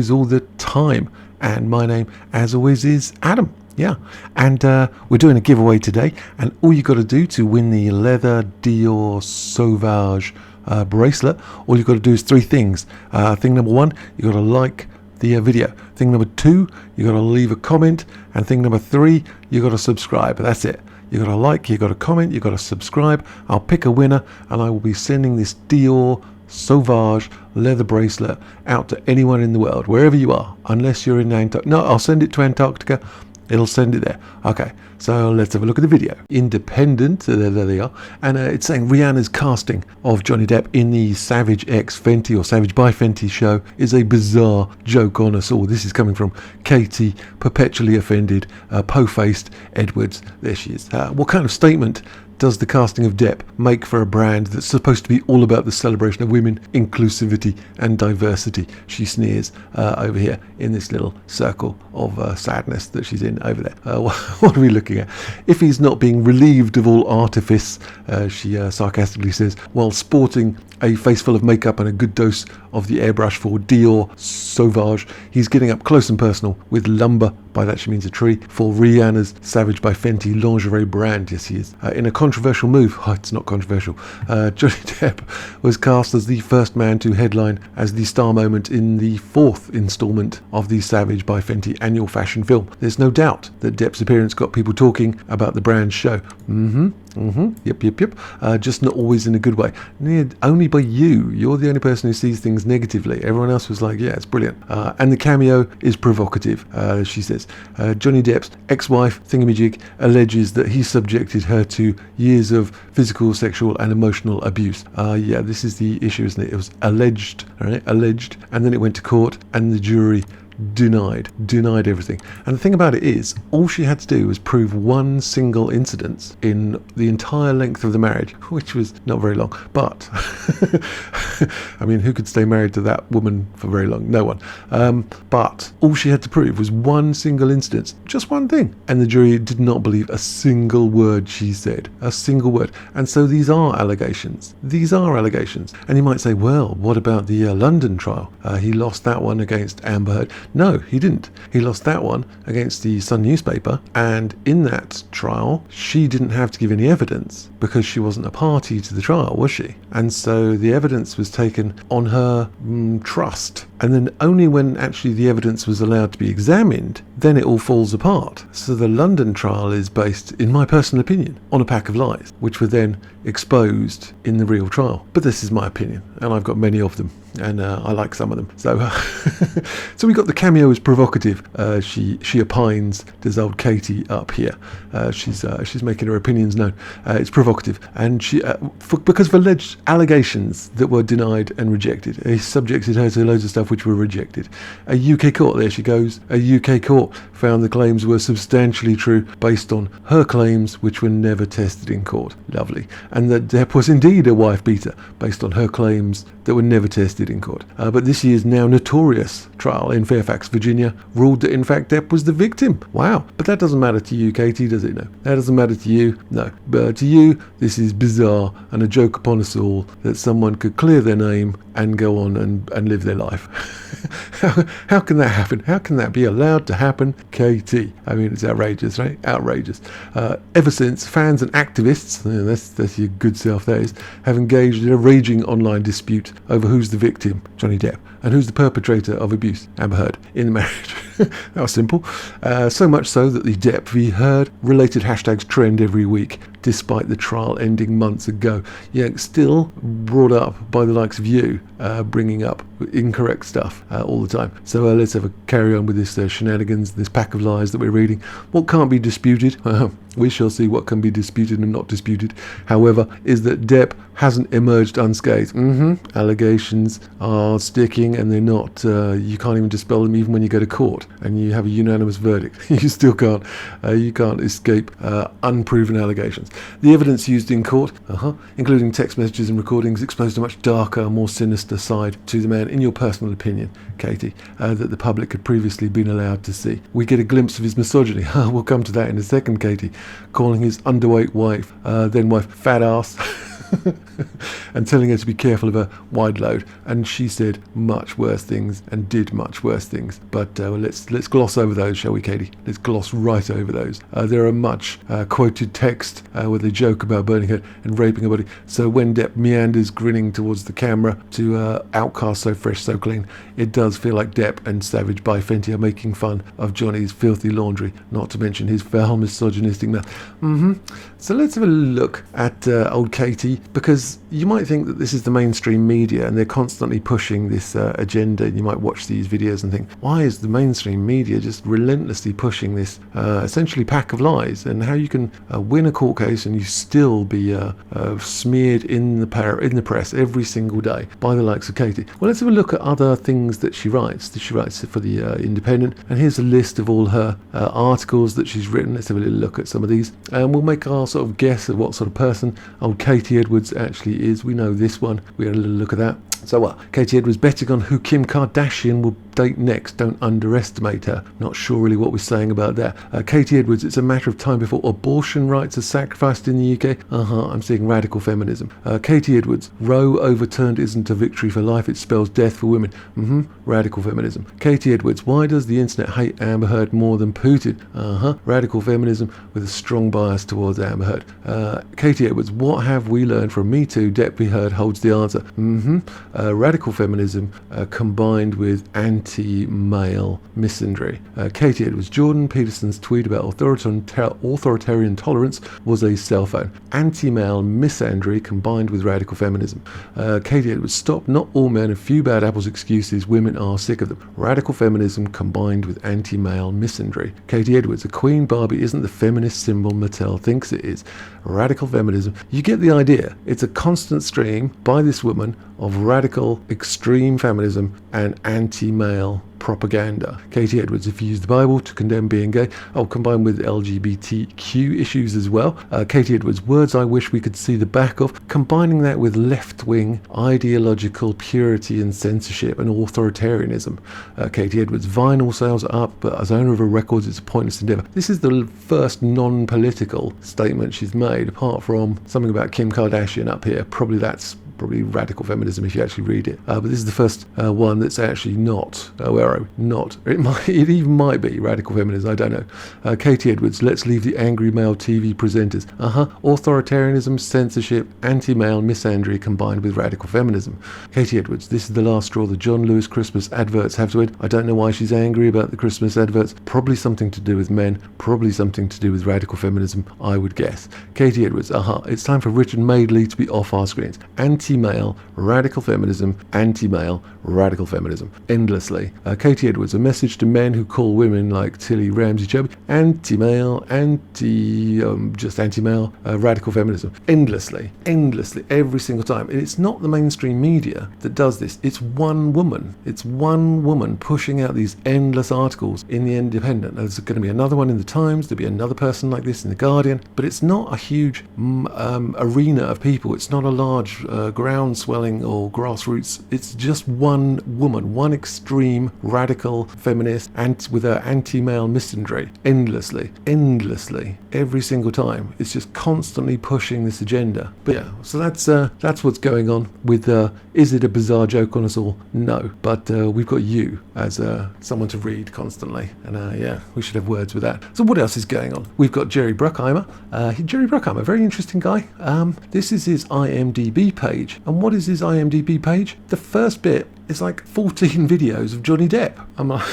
videos all the time. And my name, as always, is Adam. Yeah, and we're doing a giveaway today, and all you got to do to win the leather Dior Sauvage bracelet, all you got to do is three things. Thing number one, you got to like the video. Thing number two, you got to leave a comment, and thing number three, you got to subscribe. That's it. You got to like, you got to comment, you got to subscribe. I'll pick a winner, and I will be sending this Dior Sauvage leather bracelet out to anyone in the world, wherever you are, unless you're in Antarctica. No, I'll send it to Antarctica. It'll send it there. Okay, so let's have a look at the video. Independent, there they are. And it's saying Rihanna's casting of Johnny Depp in the Sauvage X Fenty or Sauvage by Fenty show is a bizarre joke on us all. This is coming from Katie, perpetually offended, po-faced Edwards. There she is. What kind of statement does the casting of Depp make for a brand that's supposed to be all about the celebration of women, inclusivity and diversity? She sneers over here in this little circle of sadness that she's in over there. What are we looking at? If he's not being relieved of all artifice, she sarcastically says, while sporting a face full of makeup and a good dose of the airbrush for Dior Sauvage, he's getting up close and personal with lumber, by that she means a tree, for Rihanna's Sauvage by Fenty lingerie brand. Yes, he is. In a controversial move, it's not controversial, Johnny Depp was cast as the first man to headline as the star moment in the fourth installment of the Sauvage by Fenty annual fashion film. There's no doubt that Depp's appearance got people talking about the brand's show. Yep. Just not always in a good way. Only by you. You're the only person who sees things negatively. Everyone else was like, yeah, it's brilliant. And the cameo is provocative, she says. Johnny Depp's ex-wife, Thingamajig, alleges that he subjected her to years of physical, sexual and emotional abuse. Yeah, this is the issue, isn't it? It was alleged, right? Alleged, and then it went to court and the jury denied everything. And the thing about it is, all she had to do was prove one single incident in the entire length of the marriage, which was not very long, but I mean, who could stay married to that woman for very long? No one. But all she had to prove was one single incident, just one thing, and the jury did not believe a single word she said, a single word. And so these are allegations. And you might say, well, what about the London trial? He lost that one against Amber Heard. No, he didn't. He lost that one against the Sun newspaper, and in that trial, she didn't have to give any evidence because she wasn't a party to the trial, was she? And so the evidence was taken on her trust. And then only when actually the evidence was allowed to be examined, then it all falls apart. So the London trial is based, in my personal opinion, on a pack of lies, which were then exposed in the real trial. But this is my opinion, and I've got many of them, and I like some of them. So so we got the cameo as provocative. She opines, there's old Katie up here. She's making her opinions known. It's provocative, and she because of alleged allegations that were denied and rejected. He subjected her to loads of stuff which were rejected. A UK court, there she goes, a UK court found the claims were substantially true based on her claims which were never tested in court. Lovely. And that Depp was indeed a wife beater based on her claims that were never tested in court. But this year's now notorious trial in Fairfax, Virginia, ruled that in fact Depp was the victim. Wow. But that doesn't matter to you, Katie, does it? No. That doesn't matter to you? No. But to you, this is bizarre and a joke upon us all that someone could clear their name and go on and live their life. How can that happen? How can that be allowed to happen, Katie? I mean, it's outrageous, right? Outrageous. Ever since, fans and activists, that's your good self, that is, have engaged in a raging online dispute over who's the victim, Johnny Depp, and who's the perpetrator of abuse, Amber Heard, in the marriage. That was simple. So much so that the Depp v Heard related hashtags trend every week, despite the trial ending months ago. Yeah, still brought up by the likes of you, bringing up incorrect stuff all the time. So let's have a carry on with this shenanigans, this pack of lies that we're reading. What can't be disputed? We shall see what can be disputed and not disputed. However, is that Depp hasn't emerged unscathed. Allegations are sticking, and they're not. You can't even dispel them even when you go to court and you have a unanimous verdict. You still can't. You can't escape unproven allegations. The evidence used in court, including text messages and recordings, exposed a much darker, more sinister side to the man. In your personal opinion, Katie, that the public had previously been allowed to see. We get a glimpse of his misogyny. We'll come to that in a second, Katie, calling his underweight wife, then wife, fat ass. and telling her to be careful of her wide load. And she said much worse things and did much worse things. But let's gloss over those, shall we, Katie? Let's gloss right over those. There are much quoted text where they joke about burning her and raping her body. So when Depp meanders grinning towards the camera to outcast so fresh, so clean, it does feel like Depp and Sauvage by Fenty are making fun of Johnny's filthy laundry, not to mention his foul misogynistic mouth. So let's have a look at old Katie, because you might think that this is the mainstream media and they're constantly pushing this agenda, and you might watch these videos and think, why is the mainstream media just relentlessly pushing this essentially pack of lies, and how you can win a court case and you still be smeared in the press every single day by the likes of Katie. Well, let's have a look at other things that she writes. She writes for the Independent, and here's a list of all her articles that she's written. Let's have a little look at some of these, and we'll make our sort of guess of what sort of person old Katie Edwards actually is. We know this one. We had a little look at that. So what? Katie Edwards betting on who Kim Kardashian will date next. Don't underestimate her. Not sure really what we're saying about that. Katie Edwards, it's a matter of time before abortion rights are sacrificed in the UK. I'm seeing radical feminism. Katie Edwards, Roe overturned isn't a victory for life, it spells death for women. Radical feminism. Katie Edwards, why does the internet hate Amber Heard more than Putin? Radical feminism with a strong bias towards Amber Heard. Katie Edwards, what have we learned from Me Too? Depp v. Heard holds the answer. Radical feminism combined with anti-male misandry. Katie Edwards, Jordan Peterson's tweet about authoritarian tolerance was a cell phone. Anti-male misandry combined with radical feminism. Katie Edwards, stop not all men, a few bad apples excuses, women are sick of them. Radical feminism combined with anti-male misandry. Katie Edwards, a Queen Barbie isn't the feminist symbol Mattel thinks it is. Radical feminism. You get the idea. It's a constant stream by this woman of radical, extreme feminism and anti-male propaganda. Katie Edwards, if you use the Bible to condemn being gay, combined with LGBTQ issues as well. Katie Edwards, words I wish we could see the back of, combining that with left-wing ideological purity and censorship and authoritarianism. Katie Edwards, vinyl sales are up, but as owner of her records, it's a pointless endeavour. This is the first non-political statement she's made, apart from something about Kim Kardashian up here. Probably radical feminism if you actually read it. But this is the first one that's actually not. It even might be radical feminism. I don't know. Katie Edwards, let's leave the angry male TV presenters. Authoritarianism, censorship, anti-male misandry combined with radical feminism. Katie Edwards, this is the last straw. The John Lewis Christmas adverts have to end. I don't know why she's angry about the Christmas adverts. Probably something to do with men. Probably something to do with radical feminism, I would guess. Katie Edwards, it's time for Richard Madeley to be off our screens. Anti-male, radical feminism, anti-male, radical feminism. Endlessly. Katie Edwards, a message to men who call women like Tilly Ramsey Chubby. Anti-male, just anti-male, radical feminism. Endlessly, every single time. And it's not the mainstream media that does this. It's one woman. It's one woman pushing out these endless articles in the Independent. There's going to be another one in the Times. There'll be another person like this in the Guardian. But it's not a huge arena of people. It's not a large ground swelling or grassroots. It's just one woman, one extreme radical feminist, and with her anti-male misandry, endlessly, every single time. It's just constantly pushing this agenda. But yeah, so that's what's going on with. Is it a bizarre joke on us all? No, but we've got you as someone to read constantly, and we should have words with that. So what else is going on? We've got Jerry Bruckheimer. Jerry Bruckheimer, very interesting guy. This is his IMDb page, and what is his IMDb page? The first bit is like 14 videos of Johnny Depp. I'm like,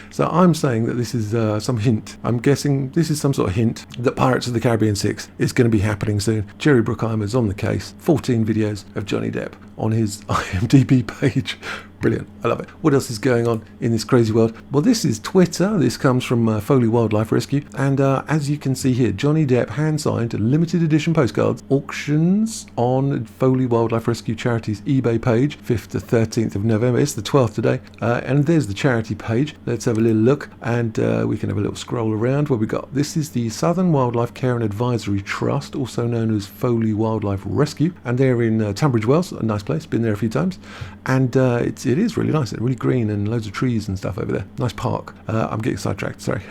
so I'm saying that this is some hint. I'm guessing this is some sort of hint that Pirates of the Caribbean 6 is going to be happening soon. Jerry Bruckheimer's on the case. 14 videos of Johnny Depp on his IMDb page. Brilliant. I love it. What else is going on in this crazy world? Well, this is Twitter. This comes from Foley Wildlife Rescue. And as you can see here, Johnny Depp hand-signed limited edition postcards, auctions on Foley Wildlife Rescue Charity's eBay page, 5th to 13th of November. It's the 12th today. And there's the charity page. Let's have a a little look, and we can have a little scroll around where we got. This is the Southern Wildlife Care and Advisory Trust, also known as Foley Wildlife Rescue, and they're in Tunbridge Wells, a nice place, been there a few times, and it is really nice. It's really green and loads of trees and stuff over there. Nice park. I'm getting sidetracked, sorry.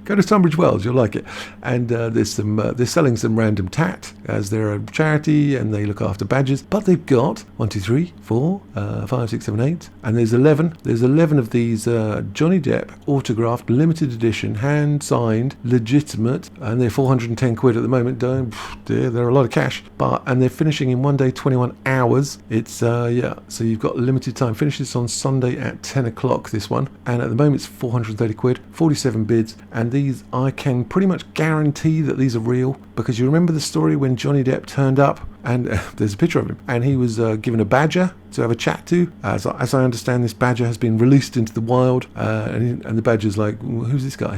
Go to Tunbridge Wells, you'll like it. And there's some they're selling some random tat as they're a charity and they look after badgers, but they've got 1, 2, 3, 4, 5, 6, 7, 8, and there's 11 of these Johnny Depp autographed limited edition hand signed legitimate, and they're 410 quid at the moment. They're a lot of cash, and they're finishing in 1 day 21 hours. It's so you've got limited time. Finishes on Sunday at 10 o'clock, this one, and at the moment it's 430 quid, 47 bids, and these I can pretty much guarantee that these are real, because you remember the story when Johnny Depp turned up, and there's a picture of him, and he was given a badger to have a chat to. As I understand, this badger has been released into the wild, and the badger's like, who's this guy?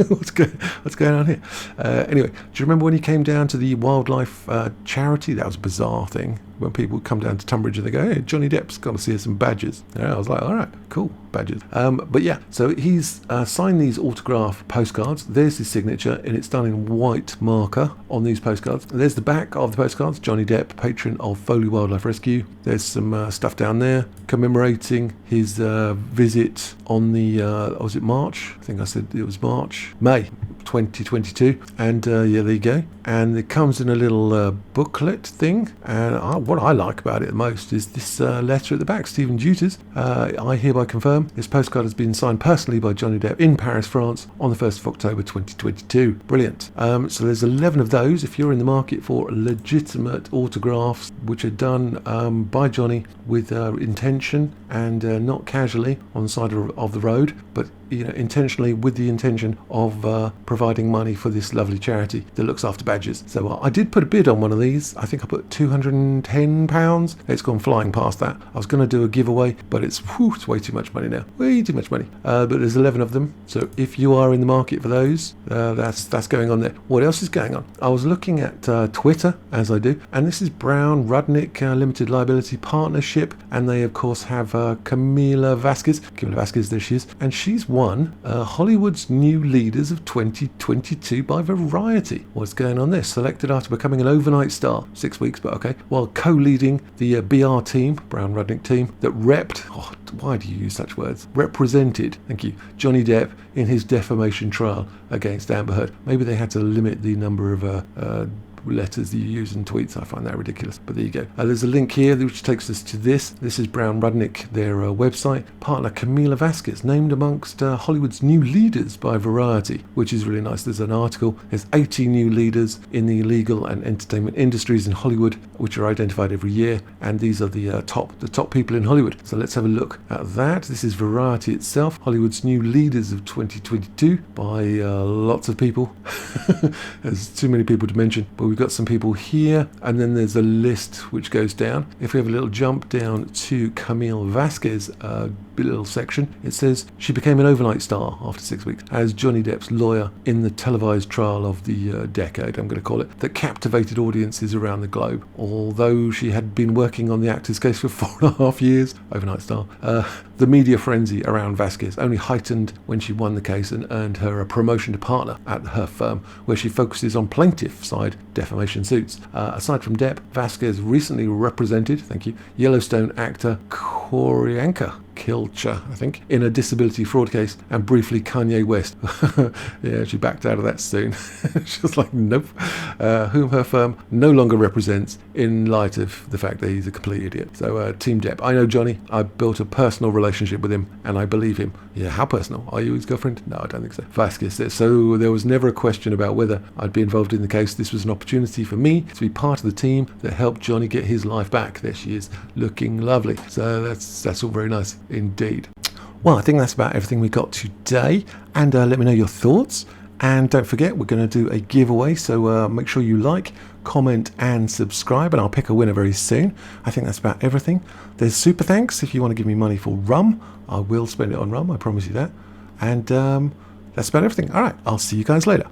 what's going on here? Anyway, do you remember when he came down to the wildlife charity? That was a bizarre thing, when people would come down to Tunbridge and they go, hey, Johnny Depp's got to see us some badgers. I was like, all right, cool, badgers. But yeah, so he's signed these autograph postcards. There's his signature, and it's done in white marker on these postcards. There's the back of the postcards. Johnny Depp, patron of Foley Wildlife Rescue. There's some stuff down there commemorating his visit on the, was it March? I think I said it was May 2022, and there you go. And it comes in a little booklet thing, and what I like about it the most is this letter at the back. Stephen Juters, I hereby confirm this postcard has been signed personally by Johnny Depp in Paris, France on the 1st of October 2022. Brilliant. So there's 11 of those. If you're in the market for legitimate autographs which are done by Johnny with intention and not casually on the side of the road, but intentionally, with the intention of providing money for this lovely charity that looks after badgers. So I did put a bid on one of these. I think I put £210. It's gone flying past that. I was going to do a giveaway, but it's way too much money now. Way too much money. But there's 11 of them. So if you are in the market for those, that's going on there. What else is going on? I was looking at Twitter, as I do, and this is Brown Rudnick Limited Liability Partnership, and they of course have Camille Vasquez. There she is, and she's won Hollywood's New Leaders of 2022 by Variety. What's going on there? Selected after becoming an overnight star, 6 weeks, but okay, while co-leading the BR team, Brown Rudnick team, that why do you use such words? Represented, thank you, Johnny Depp in his defamation trial against Amber Heard. Maybe they had to limit the number of letters that you use in tweets. I find that ridiculous, but there you go. There's a link here which takes us to this. This is Brown Rudnick, their website. Partner Camille Vasquez named amongst Hollywood's New Leaders by Variety, which is really nice. There's an article. There's 80 new leaders in the legal and entertainment industries in Hollywood, which are identified every year, and these are the top people in Hollywood. So let's have a look at that. This is Variety itself. Hollywood's New Leaders of 2022 by lots of people. There's too many people to mention, but we've got some people here, and then there's a list which goes down. If we have a little jump down to Camille Vasquez little section, it says she became an overnight star after 6 weeks as Johnny Depp's lawyer in the televised trial of the decade, I'm going to call it, that captivated audiences around the globe. Although she had been working on the actor's case for 4.5 years, overnight star, the media frenzy around Vasquez only heightened when she won the case and earned her a promotion to partner at her firm, where she focuses on plaintiff side defamation suits. Aside from Depp, Vasquez recently represented, thank you, Yellowstone actor Corianca Kilcher, I think, in a disability fraud case, and briefly Kanye West. Yeah, she backed out of that soon. She was like, nope. Whom her firm no longer represents in light of the fact that he's a complete idiot. So, Team Depp. I know Johnny. I built a personal relationship with him, and I believe him. Yeah, how personal? Are you his girlfriend? No, I don't think so. Vasquez says, so there was never a question about whether I'd be involved in the case. This was an opportunity for me to be part of the team that helped Johnny get his life back. There she is, looking lovely. So that's all very nice indeed. Well, I think that's about everything we got today, and let me know your thoughts. And don't forget, we're going to do a giveaway, so make sure you like, comment and subscribe, and I'll pick a winner very soon. I think that's about everything. There's super thanks if you want to give me money for rum. I will spend it on rum, I promise you that. And that's about everything. All right, I'll see you guys later.